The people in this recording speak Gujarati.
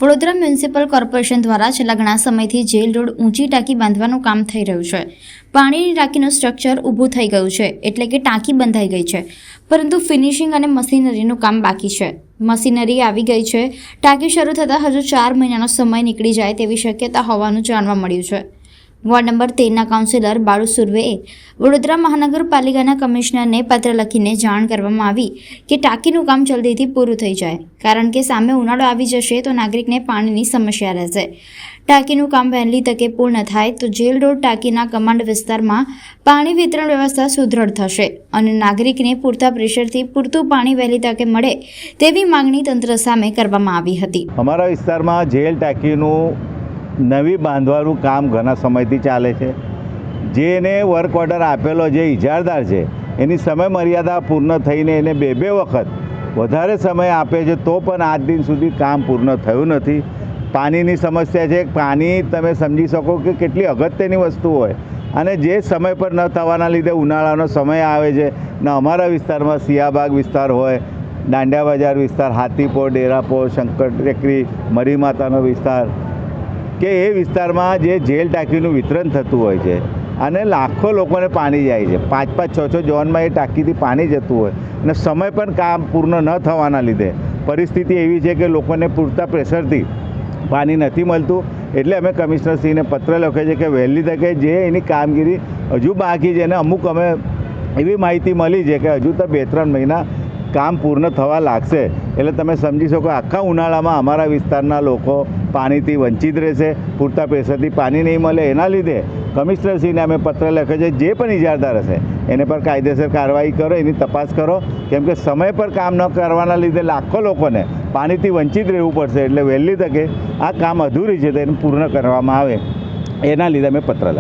વડોદરા મ્યુનિસિપલ કોર્પોરેશન દ્વારા છેલ્લા ઘણા સમયથી જેલ રોડ ઊંચી ટાંકી બાંધવાનું કામ થઈ રહ્યું છે. પાણીની ટાંકીનું સ્ટ્રક્ચર ઊભું થઈ ગયું છે, એટલે કે ટાંકી બંધાઈ ગઈ છે, પરંતુ ફિનિશિંગ અને મશીનરીનું કામ બાકી છે. મશીનરી આવી ગઈ છે. ટાંકી શરૂ થતાં હજુ 4 મહિનાનો સમય નીકળી જાય તેવી શક્યતા હોવાનું જાણવા મળ્યું છે. વોર્ડ નંબર 13ના કાઉન્સિલર બાળુ સુર્વેએ વડોદરા મહાનગરપાલિકાના કમિશનરને પત્ર લખીને જાણ કરવામાં આવી કે ટાંકીનું કામ જલ્દીથી પૂરું થઈ જાય, કારણ કે સામે ઉનાળો આવી જશે તો નાગરિકને પાણીની સમસ્યા રહેશે. ટાંકીનું કામ વહેલી તકે પૂર્ણ થાય તો જેલ રોડ ટાંકીના કમાન્ડ વિસ્તારમાં પાણી વિતરણ વ્યવસ્થા સુદૃઢ થશે અને નાગરિકને પૂરતા પ્રેશરથી પૂરતું પાણી વહેલી તકે મળે તેવી માંગણી તંત્ર સામે કરવામાં આવી હતી. અમારા વિસ્તારમાં જેલ ટાંકીનું નવી બાંધવાનું કામ ઘણા સમયથી ચાલે છે. જેને વર્ક ઓર્ડર આપેલો જે ઇજારદાર છે એની સમય મર્યાદા પૂર્ણ થઈને એને બે વખત વધારે સમય આપે છે, તો પણ આજ દિન સુધી કામ પૂર્ણ થયું નથી. પાણીની સમસ્યા છે. પાણી તમે સમજી શકો કે કેટલી અગત્યની વસ્તુ હોય અને જે સમય પર ન થવાના લીધે ઉનાળાનો સમય આવે છે ને અમારા વિસ્તારમાં સિયાબાગ વિસ્તાર હોય, દાંડિયા બજાર વિસ્તાર, હાથીપોર, ડેરાપોર, શંકર ટેકરી, મરી માતાનો વિસ્તાર કે એ વિસ્તારમાં જે જેલ ટાંકીનું વિતરણ થતું હોય છે અને લાખો લોકોને પાણી જાય છે. 5-5, 6-6 ઝોનમાં એ ટાંકીથી પાણી જતું હોય અને સમય પણ કામ પૂર્ણ ન થવાના લીધે પરિસ્થિતિ એવી છે કે લોકોને પૂરતા પ્રેશરથી પાણી નથી મળતું. એટલે અમે કમિશનરશ્રીને પત્ર લખ્યો છે કે વહેલી તકે જે એની કામગીરી હજુ બાકી છે અને અમુક અમે એવી માહિતી મળી છે કે હજુ તો 2-3 મહિના કામ પૂર્ણ થવા લાગશે. એટલે તમે સમજી શકો આખા ઉનાળામાં અમારા વિસ્તારના લોકો પાણીથી વંચિત રહેશે, પૂરતા પ્રેશરથી પાણી નહીં મળે. એના લીધે કમિશનરશ્રીને અમે પત્ર લખ્યો છે, જે પણ ઇજારદાર હશે એને પર કાયદેસર કાર્યવાહી કરો, એની તપાસ કરો, કેમ કે સમય પર કામ ન કરવાના લીધે લાખો લોકોને પાણીથી વંચિત રહેવું પડશે. એટલે વહેલી તકે આ કામ અધૂરી છે તો એને પૂર્ણ કરવામાં આવે એના લીધે અમે પત્ર લખ્યો.